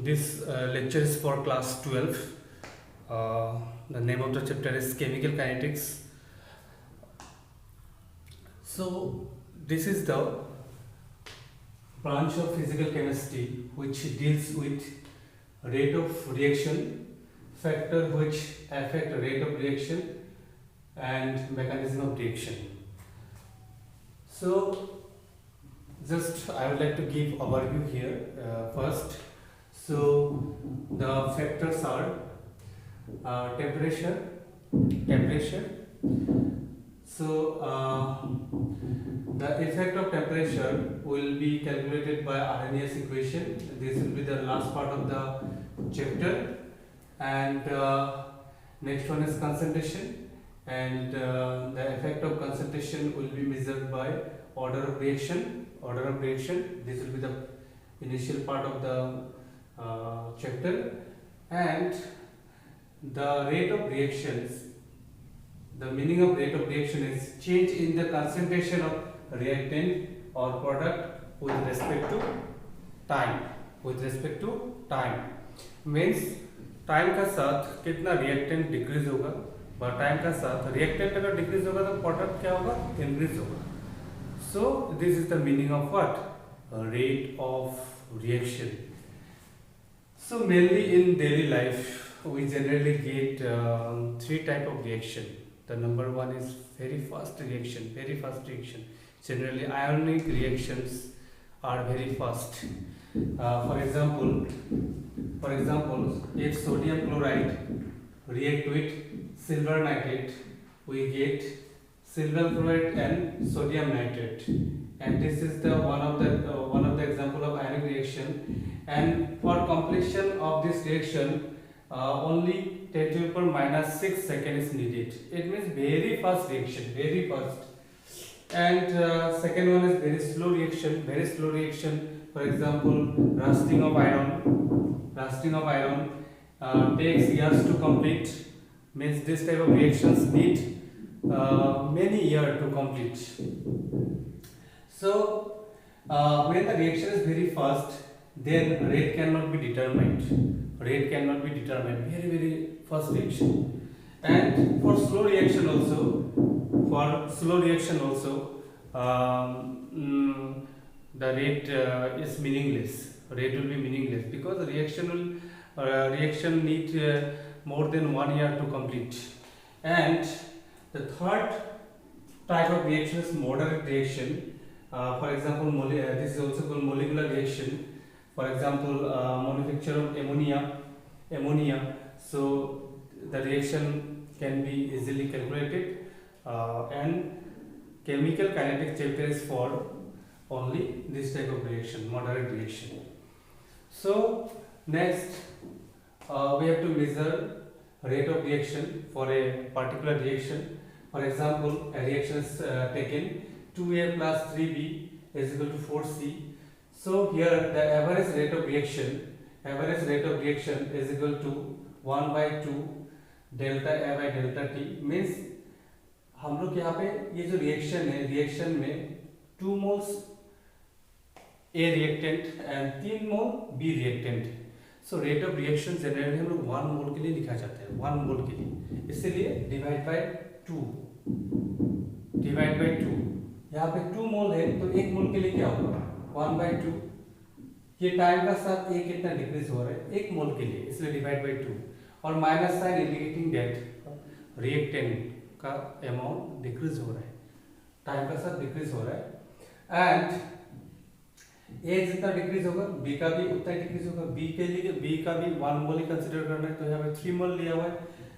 This lecture is for class 12. The name of the chapter is Chemical Kinetics. So, this is the branch of physical chemistry which deals with rate of reaction, factor which affect rate of reaction, and mechanism of reaction. So, just I would like to give overview here first. So the factors are temperature. So the effect of temperature will be calculated by Arrhenius equation. This will be the last part of the chapter, and next one is concentration, and the effect of concentration will be measured by order of reaction. This will be the initial part of the chapter, and the rate of reactions. The meaning of rate of reaction is change in the concentration of reactant or product with respect to time. Means time का साथ कितना reactant decrease होगा, और time का साथ reactant अगर decrease होगा तो प्रोडक्ट क्या होगा, इंक्रीज होगा. So this is the meaning of what? Rate of reaction. So mainly in daily life we generally get three type of reaction. The number one is very fast reaction. Generally ionic reactions are very fast. For example, if sodium chloride react with silver nitrate, we get silver chloride and sodium nitrate, and this is the one of the example of ionic reaction. And for completion of this reaction only 10 to the power minus 6 second is needed. It means very fast reaction, very fast. And second one is very slow reaction. For example, rusting of iron takes years to complete. Means this type of reactions need many years to complete. So when the reaction is very fast, then rate cannot be determined. Very fast reaction. And for slow reaction also, the rate is meaningless. Rate will be meaningless because the reaction need more than 1 year to complete. And the third type of reaction is moderate reaction. For example, this is also called molecular reaction. For example, manufacture of ammonia. So the reaction can be easily calculated, and chemical kinetics chapter is for only this type of reaction, moderate reaction. So next we have to measure rate of reaction for a particular reaction. For example, a reaction is taken 2A plus 3B is equal to 4C. So here the average rate of reaction is equal to 1 by 2 delta A by delta T. Means हम लोग यहाँ पे ये जो reaction में 2 moles A reactant and 3 mole B reactant. So rate of reaction generally हम लोग 1 mole के लिए लिखा जाता है, 1 मोल के लिए, इसलिए डिवाइड बाय 2. यहाँ पे 2 मोल है तो 1 मोल के लिए क्या होगा, 1 by 2. ये टाइम का साथ A कितना डिक्रीज हो रहा है, 1 मोल के लिए, इसलिए डिवाइड बाय 2. और minus sign indicating that reactant का अमाउंट डिक्रीज हो रहा है, टाइम का साथ डिक्रीज हो रहा है. एंड A जितना डिक्रीज होगा B का भी उतना ही डिक्रीज होगा. B का भी 1 मोल ही कंसीडर करना है, तो यहाँ पे 3 मोल लिया हुआ है,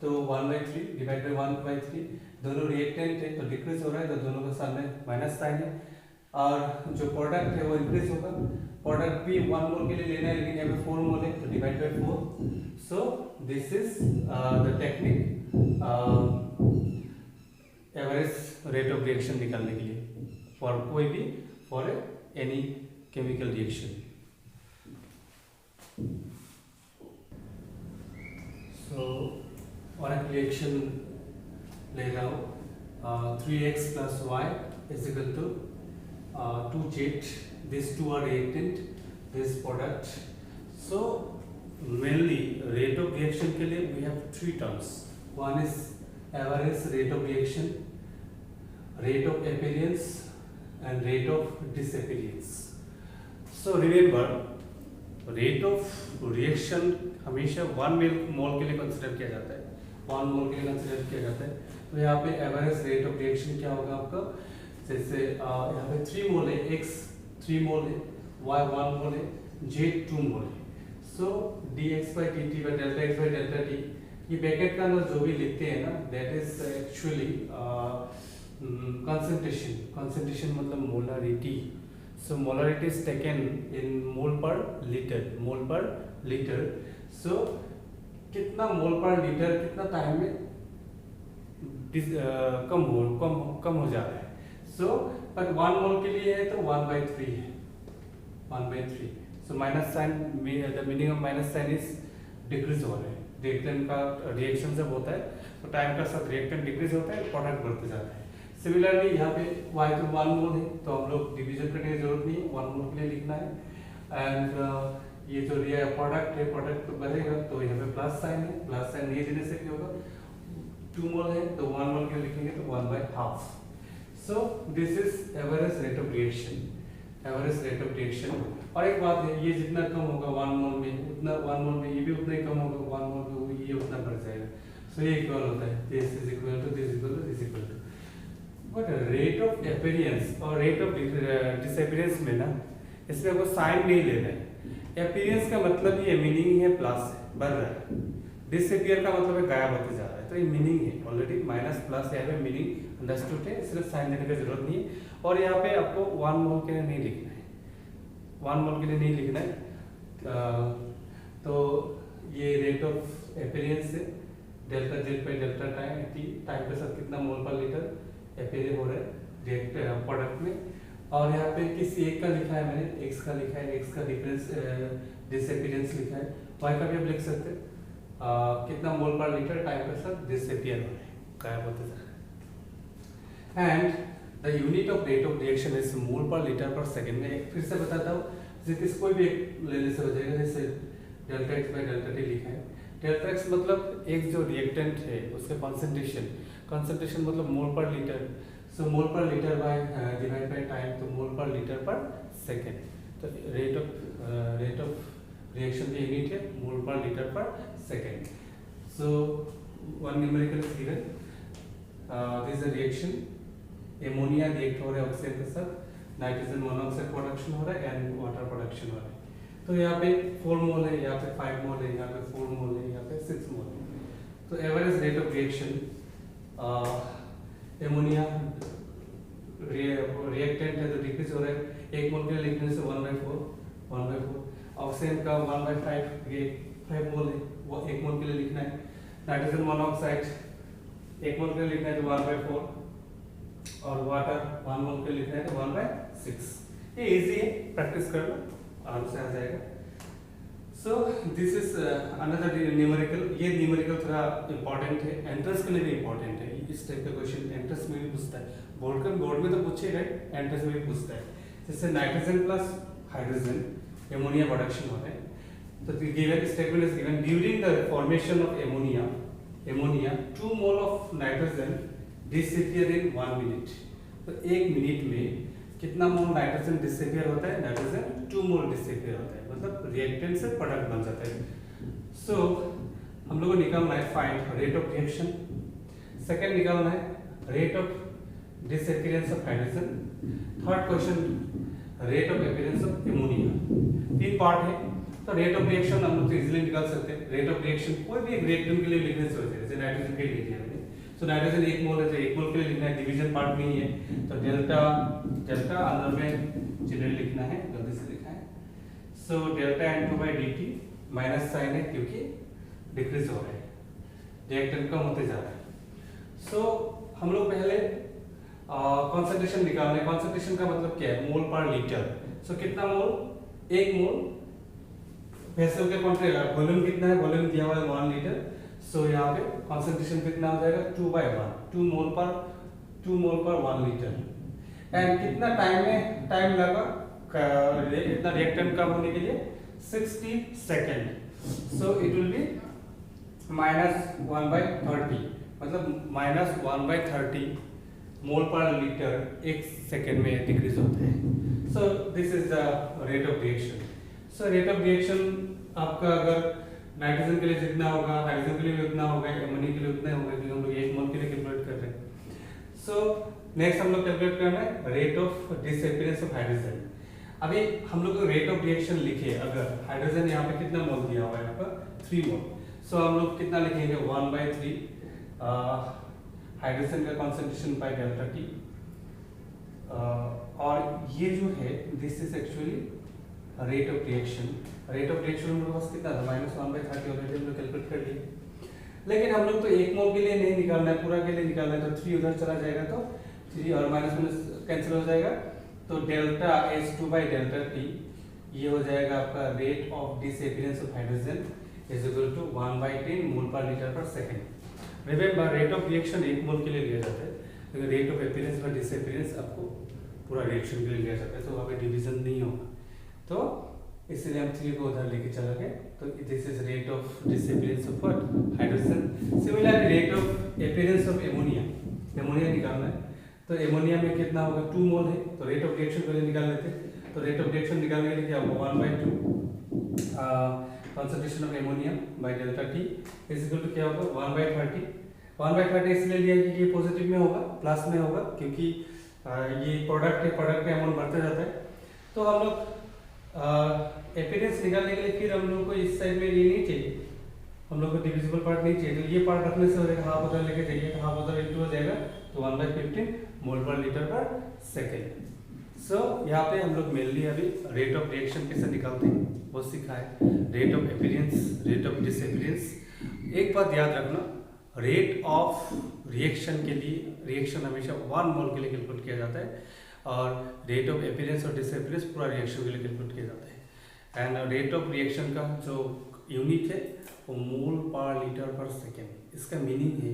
तो 1 by 3 डिवाइड बाय 1 by 3. दोनों रिएक्टेंट है तो डिक्रीज हो रहा है, तो दोनों के सामने माइनस साइन है. और जो प्रोडक्ट है वो इंक्रीज होगा. प्रोडक्ट भी 1 मोल के लिए लेना है, लेकिन यहाँ पे 4 मोल है तो divide by 4. So this is the technique average rate of reaction निकालने के लिए फॉर कोई भी, for any chemical reaction. So और एक reaction ले रहा हूँ, 3x plus y is equal to 2z. These two are reactant, this product. So mainly rate of reaction के लिए we have three terms. One is average rate of reaction, rate of appearance and rate of disappearance. So remember rate of reaction हमेशा 1 mole के लिए consider किया जाता है, 1 mole के लिए कंसिडर किया जाता है. तो यहाँ पे एवरेज रेट ऑफ रिएक्शन क्या होगा आपका, जैसे यहाँ पे 3 मोल है, x 3 मोल है, y 1 मोल है, z 2 मोल है. सो dx by dt by delta x by delta t, ये ब्रैकेट का अंदर जो भी लिखते हैं ना, दैट इज एक्चुअली कंसंट्रेशन मतलब molarity. So molarity is taken in mole पर लीटर. सो कितना मोल पर लीटर कितना टाइम में कम हो जा रहा है. सो पर 1 मोल के लिए है तो 1/3 है, 1/3. So minus sign, the meaning of minus sign is decrease हो रहा है. रिएक्टेंट का रिएक्शन जब होता है तो टाइम का साथ रिएक्टेंट डिक्रीज होता है, प्रोडक्ट बढ़ते जाता है. सिमिलरली यहाँ पे y तो 1 मोल है तो हम लोग डिवीजन करने की जरूरत नहीं है, 1 मोल के लिए लिखना है. एंड ये जो प्रोडक्ट है, प्रोडक्ट तो बढ़ेगा तो यहाँ पे प्लस साइन है, प्लस साइन नहीं देने से क्या होगा, 2 मोल है तो 1 मोल के लिखेंगे तो 1/2. So this is average rate of reaction, average rate of reaction. और एक बात है, ये जितना कम होगा 1 मोल में उतना 1 मोल में ये भी उतना ही कम होगा, 1 मोल में ये उतना बढ़ जाएगा. सो ये इक्वल होता है, this is equal to this equal to this equal to. But rate of appearance और रेट ऑफ डिसअपीयरेंस में ना, इसमें आपको साइन नहीं लेना है. अपीयरेंस का मतलब ये मीनिंग है प्लस है, बढ़ रहा है. डिसअपीयर का मतलब है गायब होते जा रहा है. तो ये मीनिंग है ऑलरेडी, माइनस प्लस यहाँ पे मीनिंग अंडरस्टूड है, इसलिए साइन देने की जरूरत नहीं है. और यहाँ पे आपको 1 मोल के लिए नहीं लिखना है, 1 मोल के लिए नहीं लिखना है. तो ये रेट ऑफ अपीयरेंस है, delta Z by delta time के साथ कितना मोल पर लीटर अपीयर हो रहा है प्रोडक्ट में. और यहाँ पे किसी एक का लिखा है मैंने, x का लिखा है, x का डिफरेंस डिसअपीयरेंस लिखा है, y का भी आप लिख सकते हैं. कितना मोल पर लीटर टाइम के साथ डिसअपीयर हो रहा है, गायब होते जा रहा है. And the unit of rate of reaction is mole पर लीटर पर सेकंड. में फिर से बताता हूँ, जैसे कोई भी एक लेने से हो जाएगा. जैसे delta x by delta T लिखा है. डेल्टा एक्स मतलब एक जो रिएक्टेंट है उसका कंसंट्रेशन मतलब मोल पर लीटर. सो मोल पर litre by divide by time, तो मोल पर लीटर पर सेकंड. तो रेट ऑफ रिएक्शन की यूनिट है मोल पर लीटर पर second. So one numerical is given. This is a reaction, ammonia react हो रहा है ऑक्सीजन के साथ, नाइट्रोजन मोनोऑक्साइड प्रोडक्शन हो रहा है एंड वाटर प्रोडक्शन हो रहा है. तो यहाँ पे 4 मोल है, यहाँ पे 5 मोल है, यहाँ पे 4 मोल है, यहाँ पे 6 मोल है. तो average rate of reaction, ammonia reactant है तो डिक्रीज हो रहा है. 1 मोल के लिए लिखने से 1/4. ऑक्सीजन का 1/5, ये 5 मोल है, वो 1 मोल के लिए लिखना है. नाइट्रोजन मोनोऑक्साइड 1 मोल के लिए लिखना है तो 1/4. और वाटर 1 मोल के लिए लिखना है तो 1/6. ये इजी है, प्रैक्टिस कर लो आराम से आ जाएगा. So this is another numerical. ये न्यूमेरिकल थोड़ा इंपॉर्टेंट है, एंट्रेंस के लिए भी इंपॉर्टेंट है. इस टाइप का क्वेश्चन एंट्रेंस में भी पूछता है, बोर्ड में तो पूछेगा, एंट्रेंस में भी पूछता है. जैसे nitrogen plus hydrogen ammonia production होता है. तो given statement is given during the formation of ammonia 2 mole of nitrogen disappear in 1 minute. तो 1 मिनट में कितना मोल नाइट्रोजन डिसअपीयर होता है, नाइट्रोजन 2 मोल डिसअपीयर होता है, मतलब रिएक्टेंट से प्रोडक्ट बन जाता है. सो हम लोग को निकालना है find rate of reaction. Second निकालना है rate of disappearance of hydrogen. Third question rate of appearance of ammonia. 3 part है. तो रेट ऑफ रिएक्शन हम लोग इजीली निकाल सकते हैं. रेट ऑफ रिएक्शन कोई भी एक रिएक्टेंट के लिए लिखने से हो जाएगा. जैसे नाइट्रोजन के लिए लिखा है, सो नाइट्रोजन 1 मोल है तो 1 मोल के लिए लिखना है, डिवीजन पार्ट नहीं है. तो डेल्टा अंदर में जनरल लिखना है, गलती से लिखा है. So delta N2/dt minus sign है क्योंकि डिक्रीज हो रहा है, रिएक्टेंट कम होते जा रहा है. सो हम लोग पहले कॉन्सेंट्रेशन निकालना है. कॉन्सेंट्रेशन का मतलब क्या है, मोल पर लीटर. सो कितना मोल, 1 मोल. वैसे के वॉल्यूम कितना है, वॉल्यूम दिया हुआ है 1 लीटर. सो यहाँ पे कॉन्सेंट्रेशन कितना हो जाएगा, 2/1, 2 मोल पर 1 लीटर. एंड कितना टाइम लगा इतना रिएक्टेंट कम होने के लिए, 60 second, so it will be -1/30, मतलब -1/30 मोल पर लीटर एक सेकेंड में डिक्रीज होता है। So this is the rate of reaction. So rate of reaction आपका अगर नाइट्रोजन के लिए जितना होगा, हाइड्रोजन के लिए भी उतना होगा, अमोनिया के लिए उतना होगा, क्योंकि हम लोग 1 मोल के लिए कैलकुलेट कर रहे हैं। सो नेक्स्ट हम लोग कैलकुलेट करना है rate of disappearance of hydrogen. अभी हम लोग रेट ऑफ रिएक्शन लिखे, अगर हाइड्रोजन यहाँ पे कितना मोल दिया हुआ है, यहाँ पर 3 मोल, सो हम लोग कितना लिखेंगे 1/3 हाइड्रोजन का कॉन्सेंट्रेशन बाय डेल्टा टी, और ये जो है this is actually rate of reaction. Rate of reaction हम लोग पास कितना था, -1/30 ऑलरेडी हम लोग कैलकुलेट कर लिए। लेकिन हम लोग तो 1 मोल के लिए नहीं निकालना है, पूरा के लिए निकालना है, तो 3 उधर चला जाएगा, तो 3 और माइनस कैंसिल हो जाएगा, तो डेल्टा H2/ΔT ये हो जाएगा आपका rate of disappearance of hydrogen is equal to 1/10 mole पर litre per second. Remember rate of reaction 1 mole के लिए लिया जाता है, लेकिन रेट ऑफ अपीयरेंस और डिसअपीयरेंस आपको पूरा रिएक्शन के लिए लिया जाता है, तो वहाँ पे डिवीजन नहीं होगा, तो इसलिए हम 3 को उधर लेके चला गए। तो this is rate of disappearance of what, hydrogen. Similarly rate of appearance of ammonia, ammonia निकालना है, तो एमोनिया में कितना होगा 2 मोल है, तो रेट ऑफ रिएक्शन पहले निकाल लेते हैं। तो रेट ऑफ रिएक्शन निकालने के लिए क्या होगा 1/2 concentration of ammonia by delta T is equal to क्या होगा 1/30। 1/30 इसलिए लिया कि ये पॉजिटिव में होगा, प्लस में होगा, क्योंकि ये प्रोडक्ट है, प्रोडक्ट का अमाउंट बढ़ता जाता है। तो हम लोग अपीयरेंस निकालने के लिए फिर हम लोग को इस साइड में ये नहीं चाहिए, हम लोग को डिविजिबल पार्ट नहीं चाहिए, तो ये पार्ट रखने से हो जाएगा, हाफ उधर लेके जाइए तो हाफ उधर इंटू हो जाएगा, तो 1/15 मोल पर लीटर पर सेकेंड। सो यहाँ पे हम लोग मेनली अभी रेट ऑफ रिएक्शन कैसे निकालते हैं वो सीखा है, rate of appearance, rate of disappearance. एक बात याद रखना, रेट ऑफ रिएक्शन के लिए रिएक्शन हमेशा 1 मोल के लिए कैलकुलेट किया जाता है, और रेट ऑफ अपीयरेंस और डिसअपीयरेंस पूरा रिएक्शन के लिए कैलकुलेट किया जाता है। एंड रेट ऑफ रिएक्शन का जो यूनिट है वो मोल पर लीटर पर सेकेंड। इसका मीनिंग है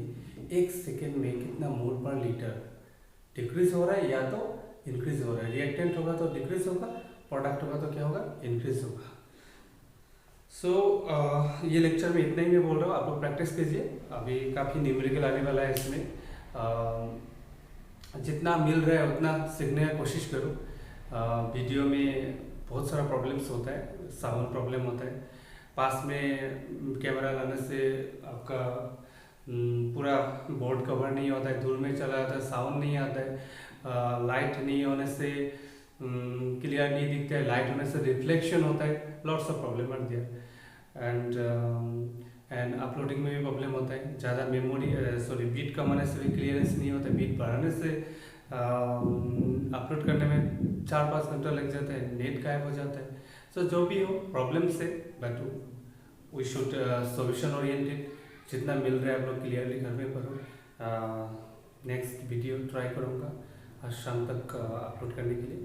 1 सेकेंड में कितना मोल पर लीटर डिक्रीज हो रहा है या तो इंक्रीज हो रहा है। रिएक्टेंट होगा तो डिक्रीज होगा, प्रोडक्ट होगा तो क्या होगा, इंक्रीज होगा। सो ये लेक्चर में इतना ही मैं बोल रहा हूँ, आप लोग प्रैक्टिस कीजिए, अभी काफ़ी न्यूमेरिकल आने वाला है इसमें, जितना मिल रहा है उतना सीखने की कोशिश करो। वीडियो में बहुत सारा प्रॉब्लम्स होता है, साउंड प्रॉब्लम होता है, पास में कैमरा लाने से आपका पूरा बोर्ड कवर नहीं होता है, दूर में चला जाता है, साउंड नहीं आता है, लाइट नहीं होने से क्लियर नहीं दिखता है, लाइट होने से रिफ्लेक्शन होता है, lots of problem are there. And uploading में भी प्रॉब्लम होता है, ज़्यादा मेमोरी बीट कम होने से भी क्लियरेंस नहीं होता है, बीट बढ़ाने से अपलोड करने में 4-5 घंटा लग जाता है, नेट गायब हो जाता है। सो जो भी हो प्रॉब्लम से but we should solution oriented, जितना मिल रहा है आप लोग क्लियरली घर में करो। नेक्स्ट वीडियो ट्राई करूँगा आज शाम तक अपलोड करने के लिए।